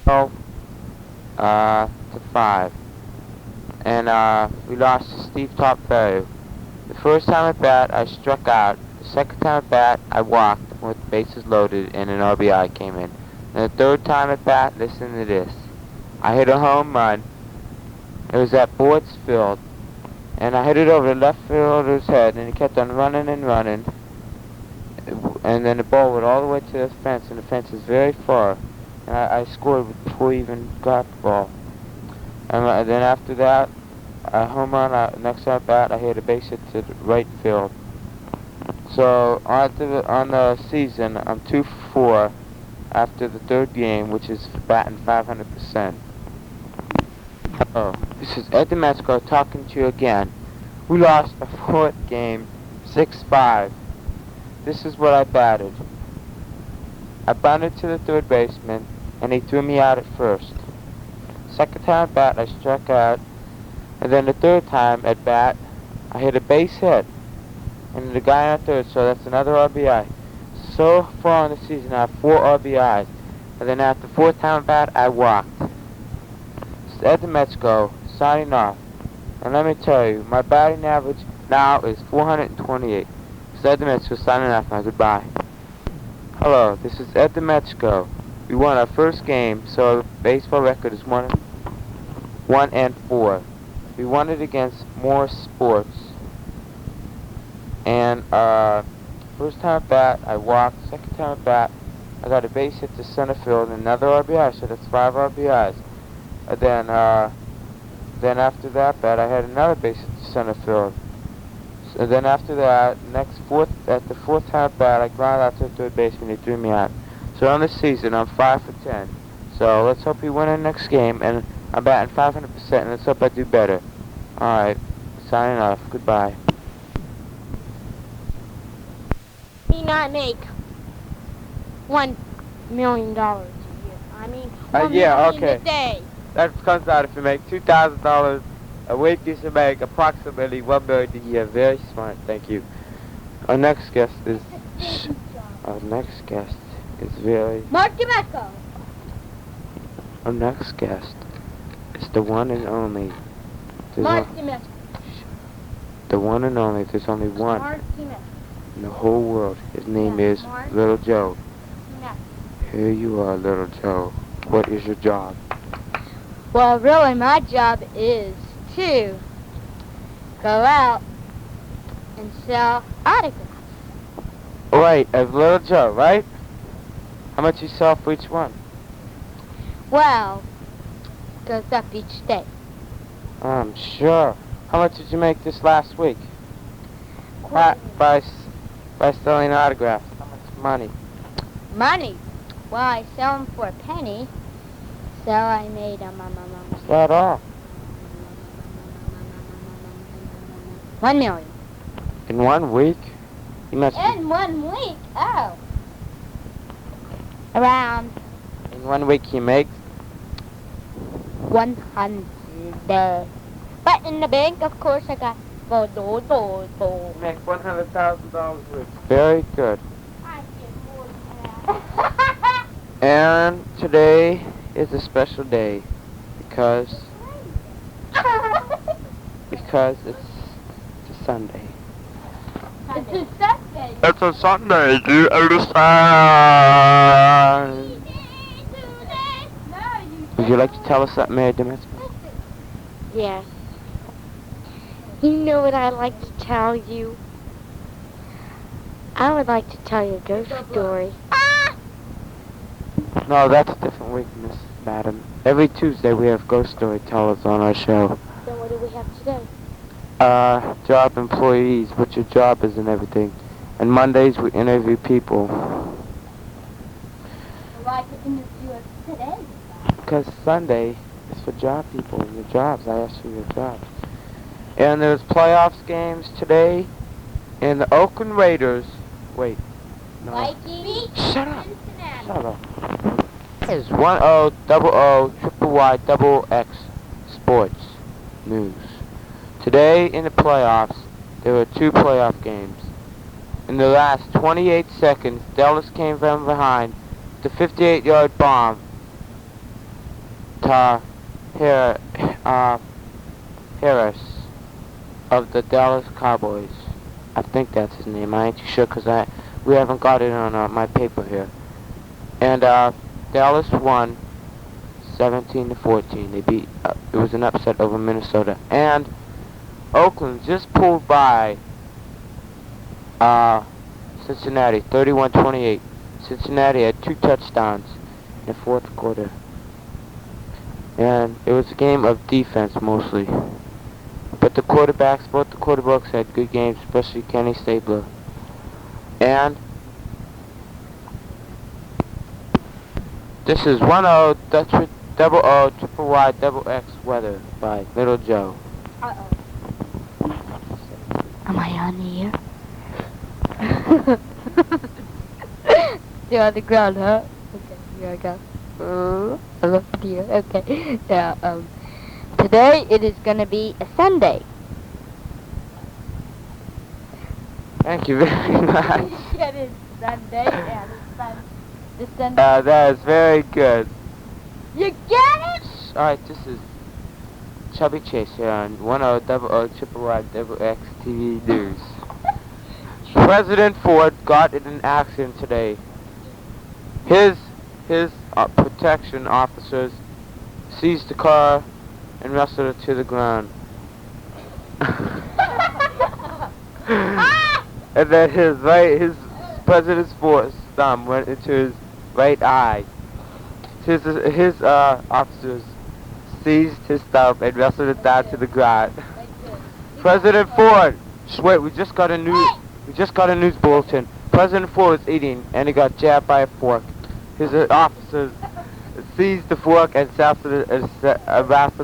to 5. And we lost to Steve Top Ferry. The first time at bat, I struck out. The second time at bat, I walked with bases loaded and an RBI came in. And the third time at bat, listen to this. I hit a home run. It was at Boyd's Field. And I hit it over the left fielder's head, and he kept on running and running. And then the ball went all the way to the fence, and the fence is very far. And I scored before he even got the ball. And then after that, a home run. Next at bat, I hit a base hit to the right field. So on the season, I'm 2 for 4 after the third game, which is batting 500%. Oh, this is Ed Demetsko talking to you again. We lost the fourth game, 6-5. This is what I batted. I bunted to the third baseman, and he threw me out at first. Second time at bat, I struck out, and then the third time at bat, I hit a base hit, and the guy on third, so that's another RBI. So far in the season, I have 4 RBIs, and then after the fourth time at bat, I walked. It's Ed Demetsko, signing off, and let me tell you, my batting average now is 428. It's Ed Demetsko signing off now, goodbye. Hello, this is Ed Demetsko. We won our first game, so our baseball record is 1-4. We won it against More Sports. And first time at bat, I walked. Second time at bat, I got a base hit to center field and another RBI, so that's 5 RBIs. And then after that bat, I had another base hit to center field. And then after that, at the fourth time at bat, I grounded out to the third baseman. He threw me out. So on this season, I'm 5 for 10. So let's hope we win our next game, and I'm batting 500%, and let's hope I do better. Alright, signing off. Goodbye. Me not make $1 million a year. I mean, $1 million a day. That comes out if you make $2,000 a week. You should make approximately $1 million a year. Very smart. Thank you. Our next guest is Mark Demetsko. Our next guest is the one and only. Mark Demetsko. The one and only. There's only one Mark Demetsko. in the whole world. His name is Mark Little Joe. Demetsko. Here you are, Little Joe. What is your job? Well, really, my job is to go out and sell autographs. Right, as Little Joe, right? How much you sell for each one? Well, goes up each day. I'm sure. How much did you make this last week? By selling autographs. How much money? Money? Well, I sell them for a penny. So I made Is that all? $1 million. In 1 week? You must In 1 week? Oh. Around In 1 week you make 100. But in the bank, of course, I got make $100,000 a week. Very good. I get more than that. And today is a special day because it's a Sunday. It's a Sunday. It's a Sunday, do you understand? Would you like to tell us something, Mary Demetsko? Yes. You know what I'd like to tell you? I would like to tell you a ghost story. No, that's a different week, Miss Madam. Every Tuesday we have ghost storytellers on our show. Then what do we have today? Job employees, what your job is and everything. And Mondays we interview people. Why could interview us today? Because Sunday is for job people and your jobs. I asked you your jobs. And there's playoffs games today. And the Oakland Raiders. Wait. No. Vikings. Shut up. Cincinnati. Shut up. It's 1000YXX Sports News. Today in the playoffs, there were 2 playoff games. In the last 28 seconds, Dallas came from behind with a 58-yard bomb Harris of the Dallas Cowboys. I think that's his name. I ain't too sure because we haven't got it on my paper here. And Dallas won 17-14. They beat. It was an upset over Minnesota. And Oakland just pulled by Cincinnati 31-28. Cincinnati had 2 touchdowns in the fourth quarter. And it was a game of defense mostly. But both the quarterbacks had good games, especially Kenny Stabler. And this is 1-0 double O triple Y double X weather by Little Joe. Uh-oh. Am I on the air? You're on the ground, huh? Okay, here I go. I love you. Okay. Yeah, today it is gonna be a Sunday. Thank you very much. It is Sunday, and it's Sunday. That is very good. You get it? Alright, this is Chubby Chase here on 1-0 double O triple Y double X TV News. President Ford got in an accident today. His protection officers seized the car and wrestled it to the ground. And then his President Ford's thumb went into his right eye. His officers seized his thumb and wrestled it down to the ground. President Ford, wait, we just got a news bulletin. President Ford was eating and he got jabbed by a fork. His officers seized the fork and wrestled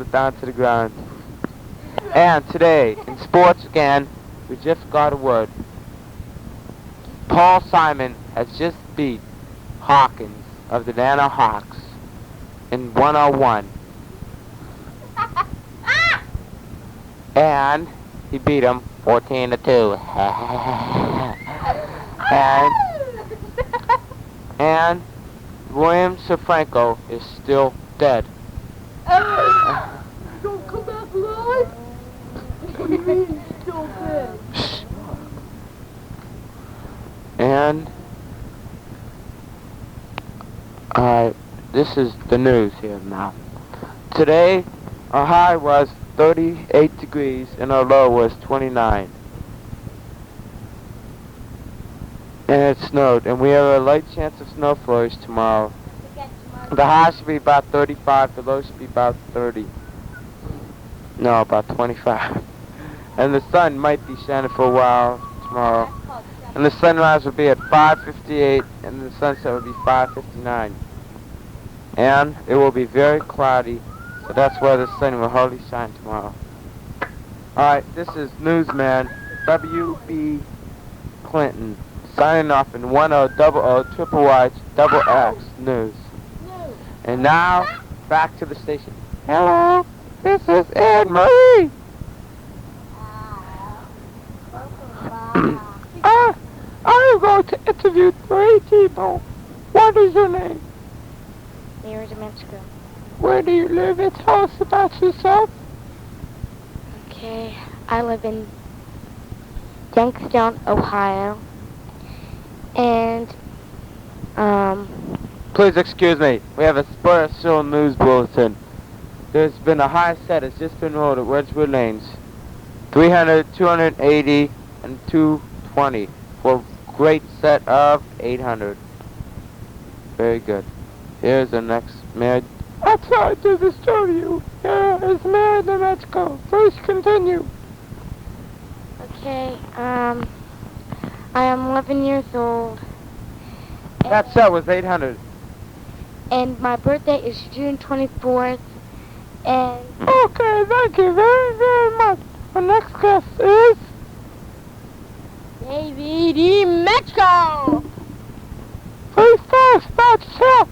it down to the ground. And today, in sports again, we just got a word. Paul Simon has just beat Hawkins of the Atlanta Hawks in 101. And he beat him 14-2. and William Safranco is still dead. Don't come back alive? What do you mean he's still dead? And this is the news here now. Today, our high was 38 degrees and our low was 29. And it snowed, and we have a light chance of snow flurries tomorrow. The high should be about 35, the low should be about 30. No, about 25. And the sun might be shining for a while tomorrow. And the sunrise will be at 5:58, and the sunset will be 5:59. And it will be very cloudy, so that's why the sun will hardly shine tomorrow. Alright, this is Newsman W.B. Clinton, signing off in 1-0 double O triple Y double X News. And now, back to the station. Hello, this is Anne Marie. I'm going to interview 3 people. What is your name? Mary Mexico. Where do you live? And tell us about yourself. Okay, I live in Youngstown, Ohio. And, Please excuse me. We have a special news bulletin. There's been a high set. It's just been rolled at Wedgwood Lanes. 300, 280, and 220 for a great set of 800. Very good. Here's the next mayor. Outside to the studio. Here is Mayor de Mexico. Please continue. okay, I am 11 years old. That set was 800. And my birthday is June 24th. And Okay, thank you very, very much. Our next guest is... Davey de Mexico! Please tell us about yourself.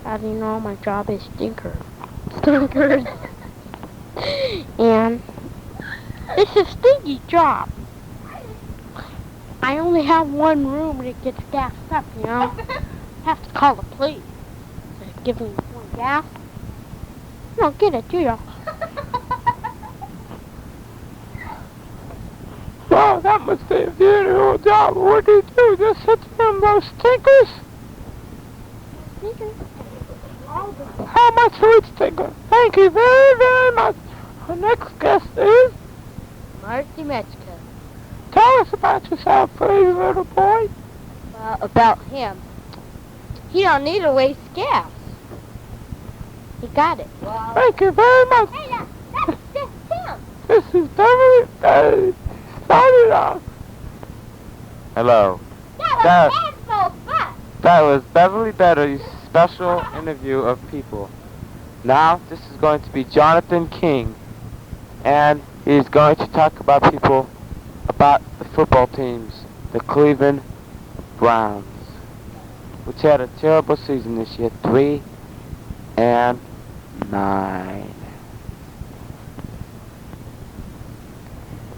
How do you know my job is stinker? Stinkers. And it's a stinky job. I only have one room and it gets gassed up, you know? Have to call the police. give me more gas. You don't get it, do you? Wow, that must be a beautiful job. What do you do? Just sit there on those stickers? How much for each sticker? Thank you very, very much. Our next guest is... Marcy Metzger. Tell us about yourself, please, little boy. Well, about him. He don't need to waste gas. He got it. Thank you very much. Hey, that's him. This is Davey. Started off. Hello. That was Beverly Betty's special interview of people. Now, this is going to be Jonathan King. And he's going to talk about people, about the football teams, the Cleveland Browns, which had a terrible season this year, 3-9.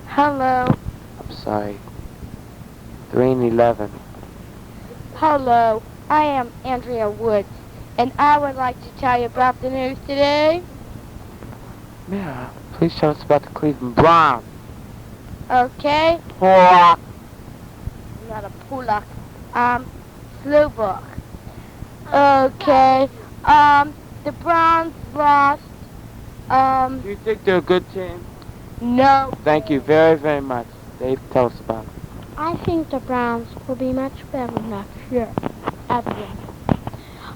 Hello. I'm sorry, 3-11. Hello. I am Andrea Woods, and I would like to tell you about the news today. Yeah, please tell us about the Cleveland Browns. Okay? Pulak. Not a Pulak. Slubok. Okay. The Browns lost. Do you think they're a good team? No. Thank you very, very much. Dave, tell us about it. I think the Browns will be much better next year. Again.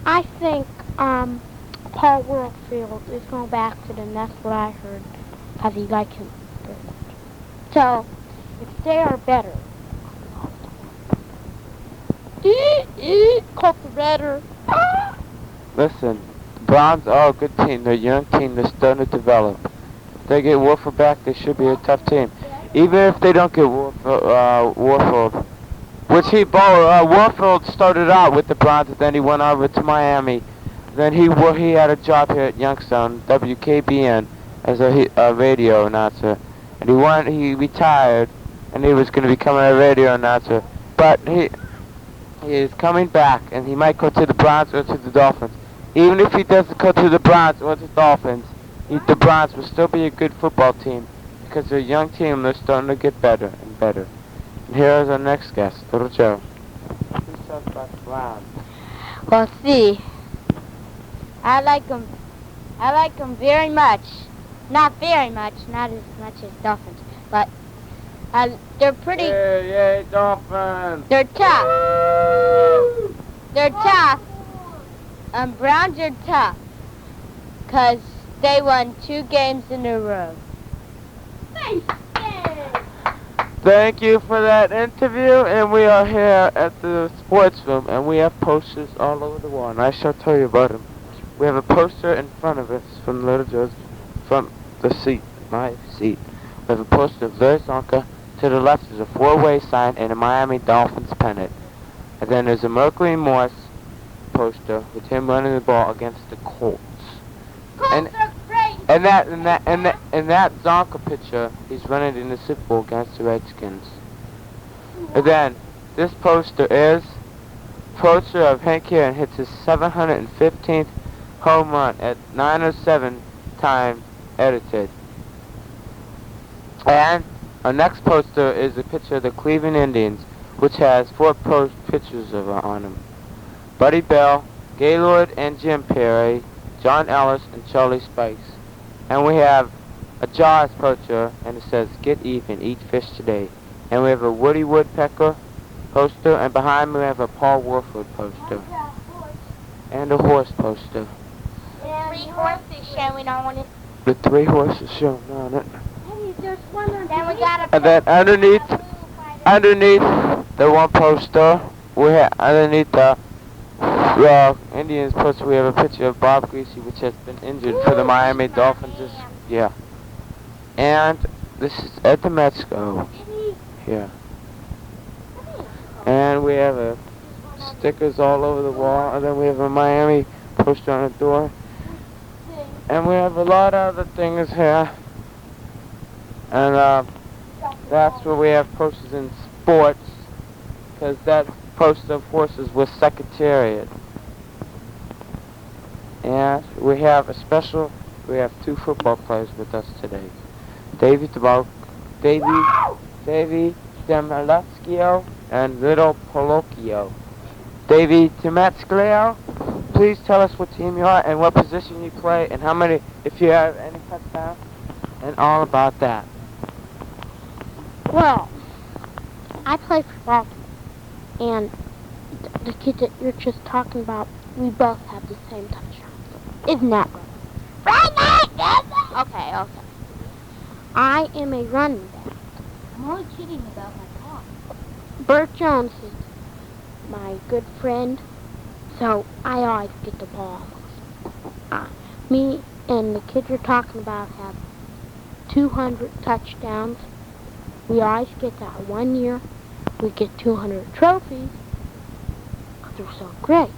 I think Paul Warfield is going back to them. That's what I heard, because he likes him. So, if they are better, Coca better. Listen, the Browns are a good team. They're a young team. They're starting to develop. If they get Warfield back, they should be a tough team. Even if they don't get Warfield, which Warfield started out with the Browns, and then he went over to Miami. Then he had a job here at Youngstown, WKBN, as a radio announcer. And he retired, and he was going to become a radio announcer. But he is coming back, and he might go to the Browns or to the Dolphins. Even if he doesn't go to the Browns or the Dolphins, the Browns will still be a good football team, because they're a young team. They're starting to get better and better. And here is our next guest, Little Joe. Please talk about the Browns. Well, see, I like them very much. Not very much, not as much as Dolphins, but they're pretty. Yay, Dolphins! They're tough. They're tough. Browns are tough, 'cause they won 2 games in a row. Thank you for that interview, and we are here at the sports room, and we have posters all over the wall, and I shall tell you about them. We have a poster in front of us from Little Joe's, from the seat, my seat. We have a poster of Larry Zonka. To the left is a 4-way sign and a Miami Dolphins pennant. And then there's a Mercury Morse poster with him running the ball against the Colts. And that Zonka picture, he's running in the Super Bowl against the Redskins. And then this poster is a poster of Hank Aaron hits his 715th home run at 9:07 time edited. And our next poster is a picture of the Cleveland Indians, which has 4 pictures on them. Buddy Bell, Gaylord and Jim Perry, John Ellis, and Charlie Spikes. And we have a Jaws poster, and it says, "Get even, eat fish today." And we have a Woody Woodpecker poster, and behind me we have a Paul Warfield poster. And a horse poster. 3 horses showing on it. The 3 horses shown on it. There's one on then we got a And then underneath the one poster, we have underneath the Indians poster, we have a picture of Bob Greasy, which has been injured for the Miami Dolphins. Yeah. And this is at the Metzco here. And we have stickers all over the wall, and then we have a Miami poster on the door. And we have a lot of other things here. And that's where we have posters in sports, because that poster of horses was Secretariat. And we have two football players with us today. Davey Demaleskio and Little Polocchio. Davey Demaleskio, please tell us what team you are and what position you play and how many, if you have any touchdowns, and all about that. Well, I play for Baltimore, and the kid that you're just talking about, we both have the same touchdowns. Isn't that right? Okay. I am a running back. I'm only kidding about my car. Bert Jones is my good friend, so I always get the ball. Me and the kid you're talking about have 200 touchdowns. We always get that 1 year. We get 200 trophies because they're so great.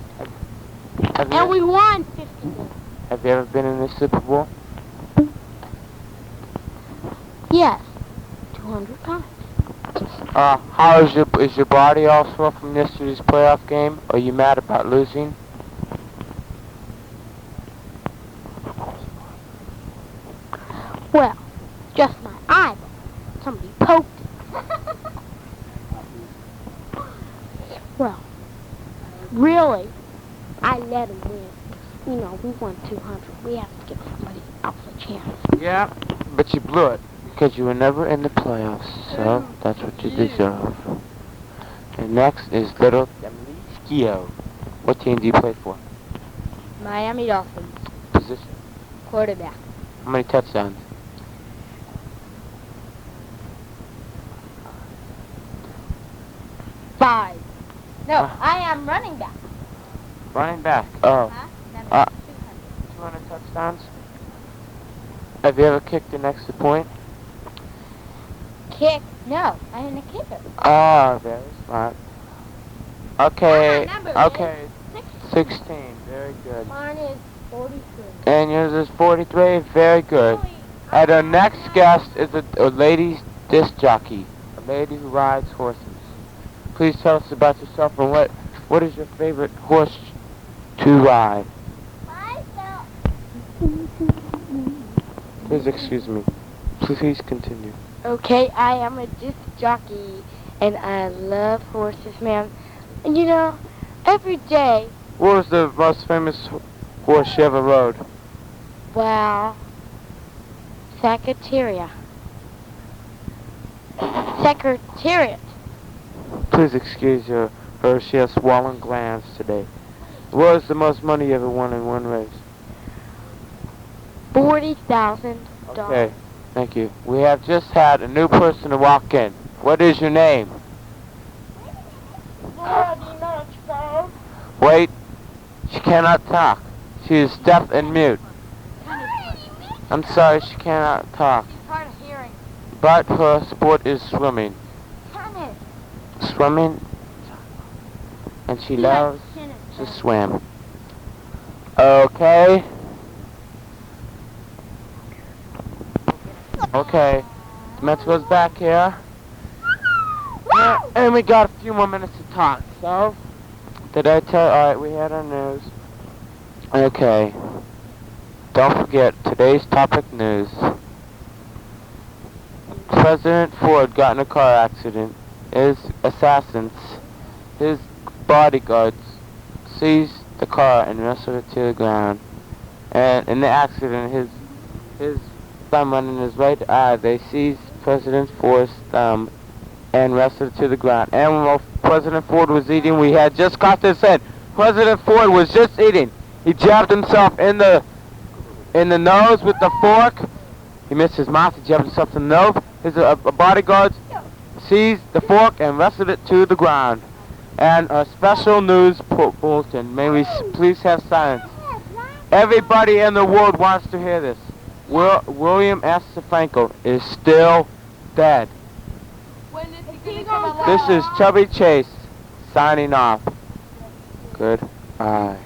And we won 50 games. Have you ever been in the Super Bowl? Yes, 200 times. How is your body all sore from yesterday's playoff game? Are you mad about losing? Well, just my eyeball. Somebody poked it. Well, really, I let him win. You know, we won 200. We have to give somebody else a chance. Yeah, but you blew it because you were never in the playoffs, so that's what you deserve. And next is Little Demaleskio. What team do you play for? Miami Dolphins. Position? Quarterback. How many touchdowns? 5. No, I am running back. Running back. Oh. Huh? 200 touchdowns? Have you ever kicked an extra point? Kick? No, I am a kicker. Ah, very smart. Okay, number okay. is 16, very good. Mine is 43. And yours is 43, very good. And our next guest is a lady disc jockey, a lady who rides horses. Please tell us about yourself and what is your favorite horse to ride? Please excuse me. Please continue. Okay, I am a disc jockey, and I love horses, man. And you know, every day, What was the most famous horse you ever rode? well, Secretariat. Secretariat. Please excuse her. She has swollen glands today. What was the most money you ever won in one race? $40,000. Okay, thank you. We have just had a new person to walk in. What is your name? Wait, she cannot talk. She is deaf and mute. I'm sorry, she cannot talk. Hard of hearing. But her sport is swimming. Tennis. Swimming? And she loves to swim. Okay. Okay. Metro's back here. And we got a few more minutes to talk. So, did I tell? Alright, we had our news. Okay. Don't forget, today's topic news. President Ford got in a car accident. His assassins, his bodyguards, seized the car and wrestled it to the ground. And in the accident, his thumb went in his right eye. They seized President Ford's thumb and wrestled it to the ground. And while President Ford was eating, we had just caught this in. President Ford was just eating. He jabbed himself in the nose with the fork. He missed his mouth. He jabbed himself in the nose. His bodyguards seized the fork and wrestled it to the ground. And a special news bulletin. May we please have silence. Everybody in the world wants to hear this. William S. Franco is still dead. This is Chubby Chase signing off. Goodbye.